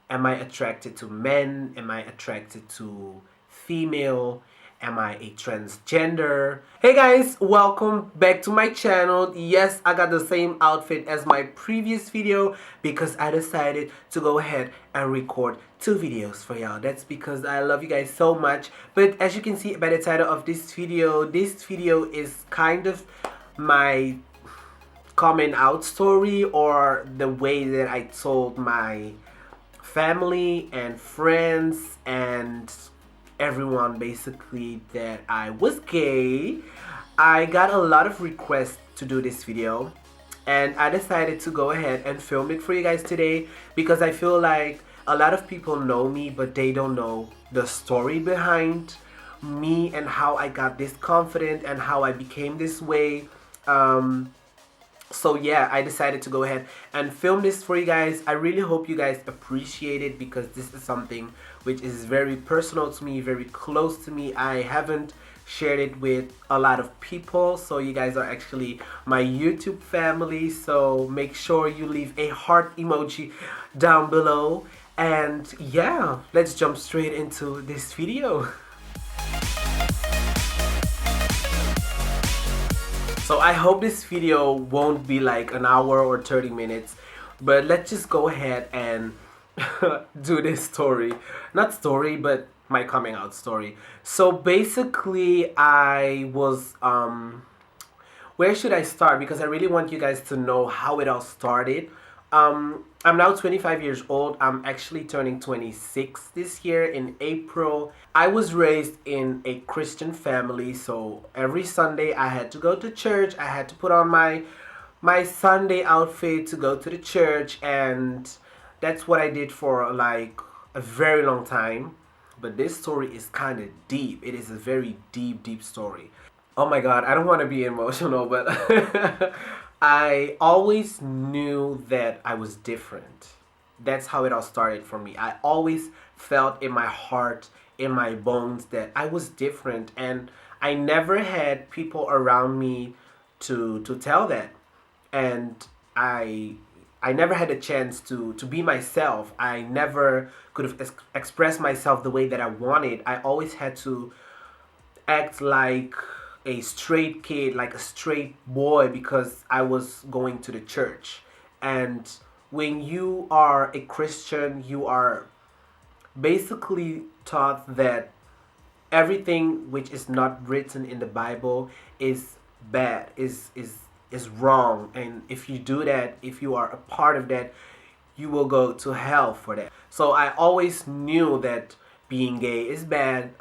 Am I attracted to men? Am I attracted to female? Am I a transgender? Hey guys, welcome back to my channel. Yes, I got the same outfit as my previous video because I decided to go ahead and record two videos for y'all. That's because I love you guys so much. But as you can see by the title of this video is kind of my coming out story, or the way that I told my family and friends and everyone basically that I was gay. I got a lot of requests to do this video, and I decided to go ahead and film it for you guys today because I feel like a lot of people know me, but they don't know the story behind me and how I got this confident and how I became this way. So yeah, I decided to go ahead and film this for you guys. I really hope you guys appreciate it because this is something which is very personal to me, very close to me. I haven't shared it with a lot of people, so you guys are actually my YouTube family. So make sure you leave a heart emoji down below. And yeah, let's jump straight into this video. So I hope this video won't be like an hour or 30 minutes, but let's just go ahead and do this story. Not story, but my coming out story. So basically I was, where should I start? Because I really want you guys to know how it all started. I'm now 25 years old. I'm actually turning 26 this year in April. I was raised in a Christian family, so every Sunday I had to go to church. I had to put on my Sunday outfit to go to the church, and that's what I did for like a very long time. But this story is kind of deep. It is a very deep story. Oh my god, I don't want to be emotional, but I always knew that I was different. That's how it all started for me. I always felt in my heart, in my bones, that I was different, and I never had people around me to tell that. And I never had a chance to be myself. I never could have expressed myself the way that I wanted. I always had to act like a straight kid, like a straight boy, because I was going to the church. And when you are a Christian, you are basically taught that everything which is not written in the Bible is bad, is wrong. And if you do that, if you are a part of that, you will go to hell for that. So I always knew that being gay is bad,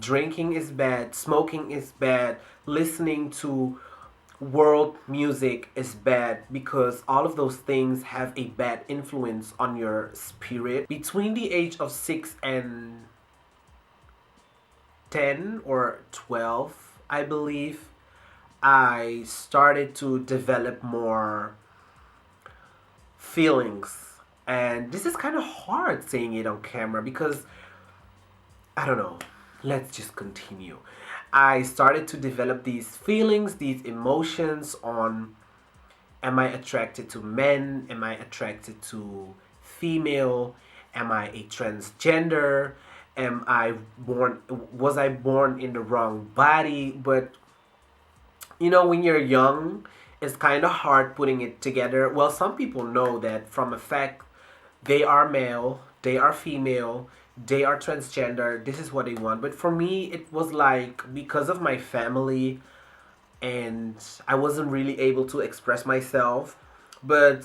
drinking is bad, smoking is bad, listening to world music is bad, because all of those things have a bad influence on your spirit. Between the age of 6 and 10 or 12, I believe, I started to develop more feelings. And this is kind of hard saying it on camera because I don't know. Let's just continue. I started to develop these feelings, these emotions on, am I attracted to men? Am I attracted to female? Am I a transgender? Was I born in the wrong body? But you know, when you're young, it's kind of hard putting it together. Well, some people know that from a fact, they are male, they are female, they are transgender, this is what they want. But for me, it was like, because of my family, and I wasn't really able to express myself. But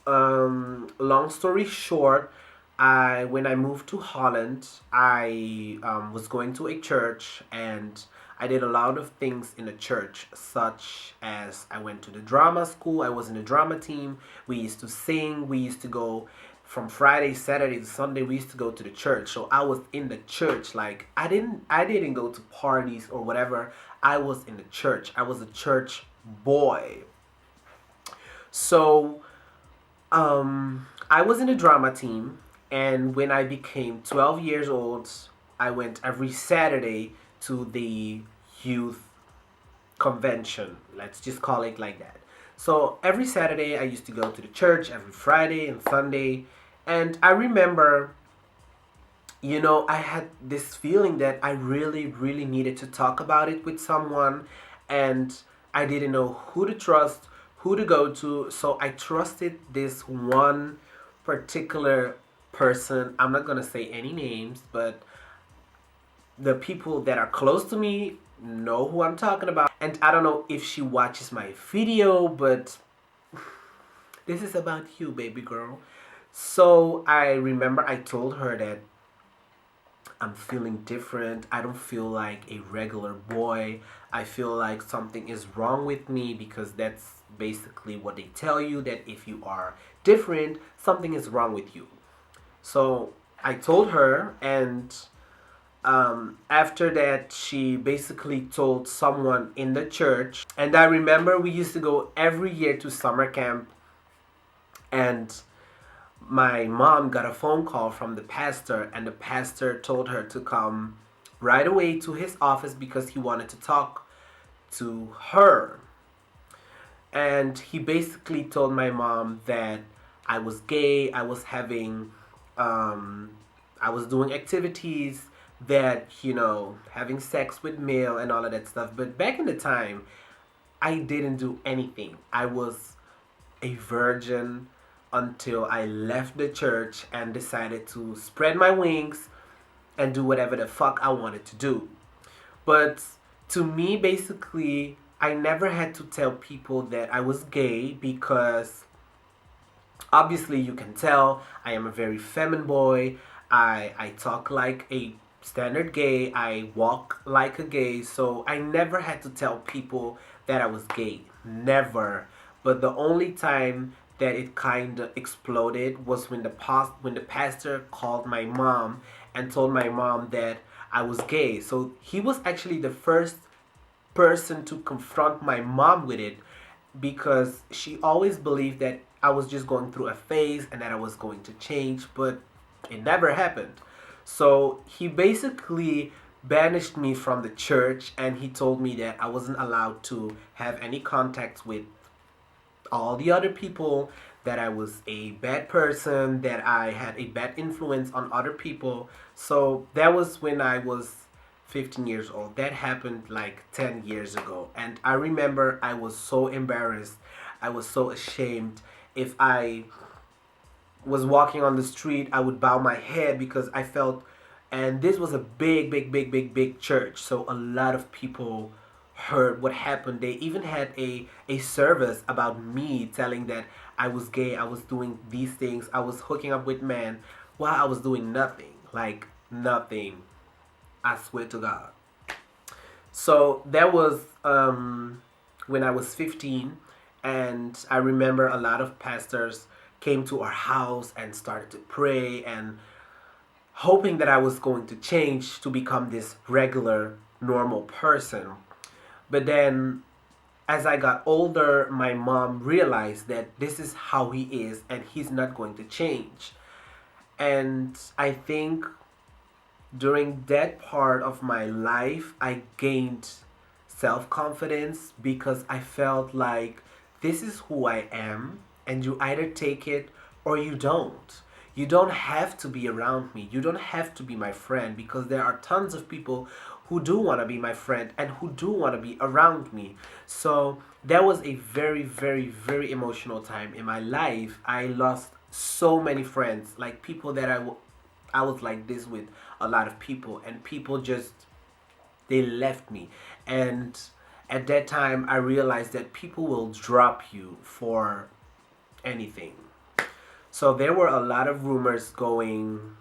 long story short, when I moved to Holland, I was going to a church, and I did a lot of things in the church, such as I went to the drama school. I was in the drama team. We used to sing. We used to go from Friday, Saturday to Sunday. We used to go to the church. So I was in the church. Like I didn't go to parties or whatever. I was in the church. I was a church boy. So I was in the drama team, and when I became 12 years old, I went every Saturday to the youth convention. Let's just call it like that. So every Saturday I used to go to the church, every Friday and Sunday, And I remember, I had this feeling that I really, really needed to talk about it with someone, and I didn't know who to trust, who to go to. So I trusted this one particular person. I'm not gonna say any names, but the people that are close to me know who I'm talking about. And I don't know if she watches my video, but this is about you, baby girl. So I remember I told her that I'm feeling different. I don't feel like a regular boy. I feel like something is wrong with me, because that's basically what they tell you, that if you are different, something is wrong with you. So I told her, and after that, she basically told someone in the church. And I remember we used to go every year to summer camp, and my mom got a phone call from the pastor, and the pastor told her to come right away to his office because he wanted to talk to her. And he basically told my mom that I was gay, I was doing activities that, having sex with male and all of that stuff. But back in the time, I didn't do anything. I was a virgin until I left the church and decided to spread my wings and do whatever the fuck I wanted to do. But to me, basically, I never had to tell people that I was gay, because obviously you can tell I am a very feminine boy. I talk like a standard gay. I walk like a gay. So I never had to tell people that I was gay. Never. But the only time that it kind of exploded was when the pastor called my mom and told my mom that I was gay. So he was actually the first person to confront my mom with it, because she always believed that I was just going through a phase and that I was going to change, but it never happened. So he basically banished me from the church, and he told me that I wasn't allowed to have any contact with all the other people, that I was a bad person, that I had a bad influence on other people. So that was when I was 15 years old. That happened like 10 years ago. And I remember I was so embarrassed. I was so ashamed. If I was walking on the street, I would bow my head because I felt, and this was a big, big, big, big, big church. So a lot of people heard what happened. They even had a service about me, telling that I was gay, I was doing these things, I was hooking up with men while I was doing nothing. Like nothing. I swear to God. So that was when I was 15, and I remember a lot of pastors came to our house and started to pray and hoping that I was going to change to become this regular, normal person. But then, as I got older, my mom realized that this is how he is and he's not going to change. And I think during that part of my life, I gained self confidence because I felt like this is who I am, and you either take it or you don't. You don't have to be around me. You don't have to be my friend, because there are tons of people who do want to be my friend and who do want to be around me. So that was a very, very, very emotional time in my life. I lost so many friends, like people that I was like this with a lot of people, and people just, they left me. And at that time I realized that people will drop you for anything. So there were a lot of rumors going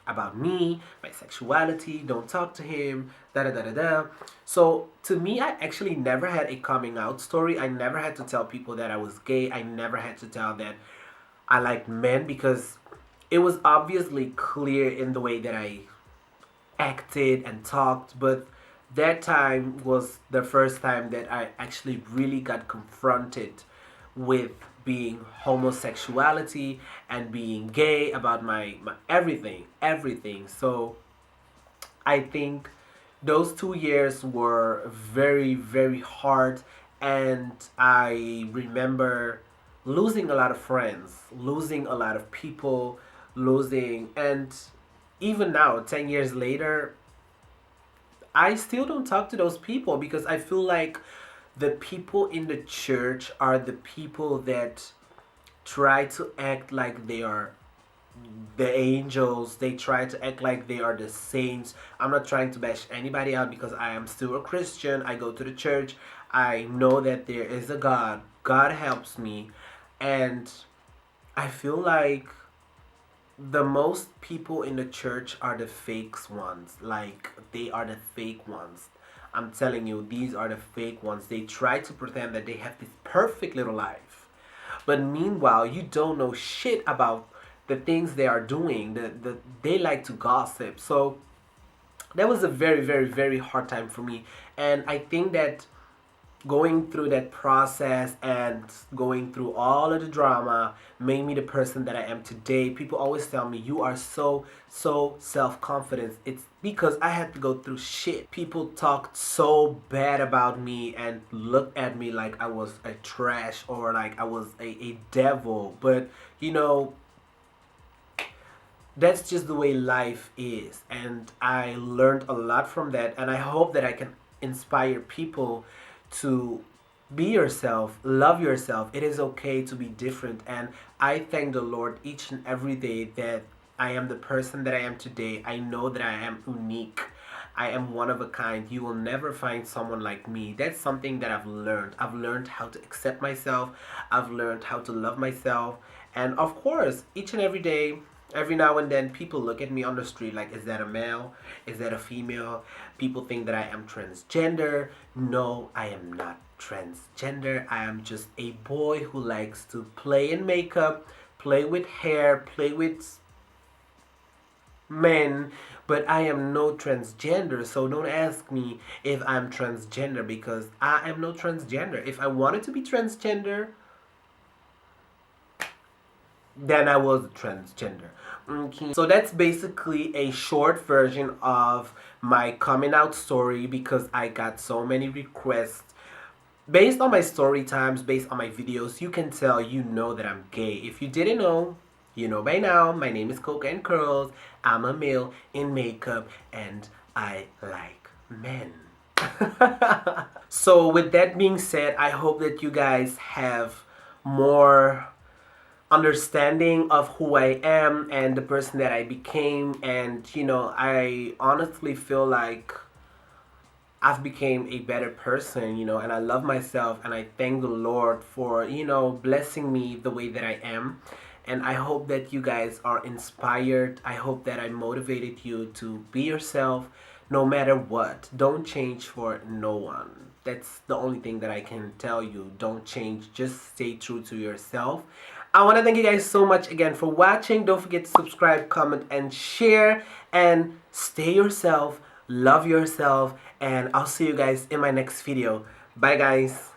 about me, my sexuality, don't talk to him, da da da da da. So to me, I actually never had a coming out story. I never had to tell people that I was gay. I never had to tell that I liked men, because it was obviously clear in the way that I acted and talked. But that time was the first time that I actually really got confronted with being homosexuality and being gay, about my everything. So I think those 2 years were very, very hard. And I remember losing a lot of friends, losing a lot of people, losing, and even now, 10 years later, I still don't talk to those people because I feel like the people in the church are the people that try to act like they are the angels. They try to act like they are the saints. I'm not trying to bash anybody out because I am still a Christian. I go to the church. I know that there is a God. God helps me. And I feel like the most people in the church are the fakes ones. Like, they are the fake ones. I'm telling you, these are the fake ones. They try to pretend that they have this perfect little life. But meanwhile, you don't know shit about the things they are doing. They like to gossip. So that was a very, very, very hard time for me. And I think that going through that process and going through all of the drama made me the person that I am today. People always tell me you are so self-confident. It's because I had to go through shit. People talked so bad about me and looked at me like I was a trash or like I was a devil. But you know, that's just the way life is, and I learned a lot from that, and I hope that I can inspire people to be yourself, love yourself. It is okay to be different, and I thank the Lord each and every day that I am the person that I am today. I know that I am unique. I am one of a kind. You will never find someone like me. That's something that I've learned. I've learned how to accept myself. I've learned how to love myself. And of course, each and every day, every now and then, people look at me on the street like, is that a male? Is that a female? People think that I am transgender. No, I am not transgender. I am just a boy who likes to play in makeup, play with hair, play with men, but I am no transgender. So don't ask me if I'm transgender because I am no transgender. If I wanted to be transgender, then I was a transgender. Okay. So that's basically a short version of my coming out story because I got so many requests. Based on my story times, based on my videos, you can tell you know that I'm gay. If you didn't know, you know by now. My name is Coca and Curls. I'm a male in makeup and I like men. So with that being said, I hope that you guys have more understanding of who I am and the person that I became. And you know, I honestly feel like I've became a better person, you know, and I love myself and I thank the Lord for, you know, blessing me the way that I am. And I hope that you guys are inspired. I hope that I motivated you to be yourself no matter what. Don't change for no one. That's the only thing that I can tell you. Don't change. Just stay true to yourself. I want to thank you guys so much again for watching. Don't forget to subscribe, comment, and share. And stay yourself. Love yourself. And I'll see you guys in my next video. Bye, guys.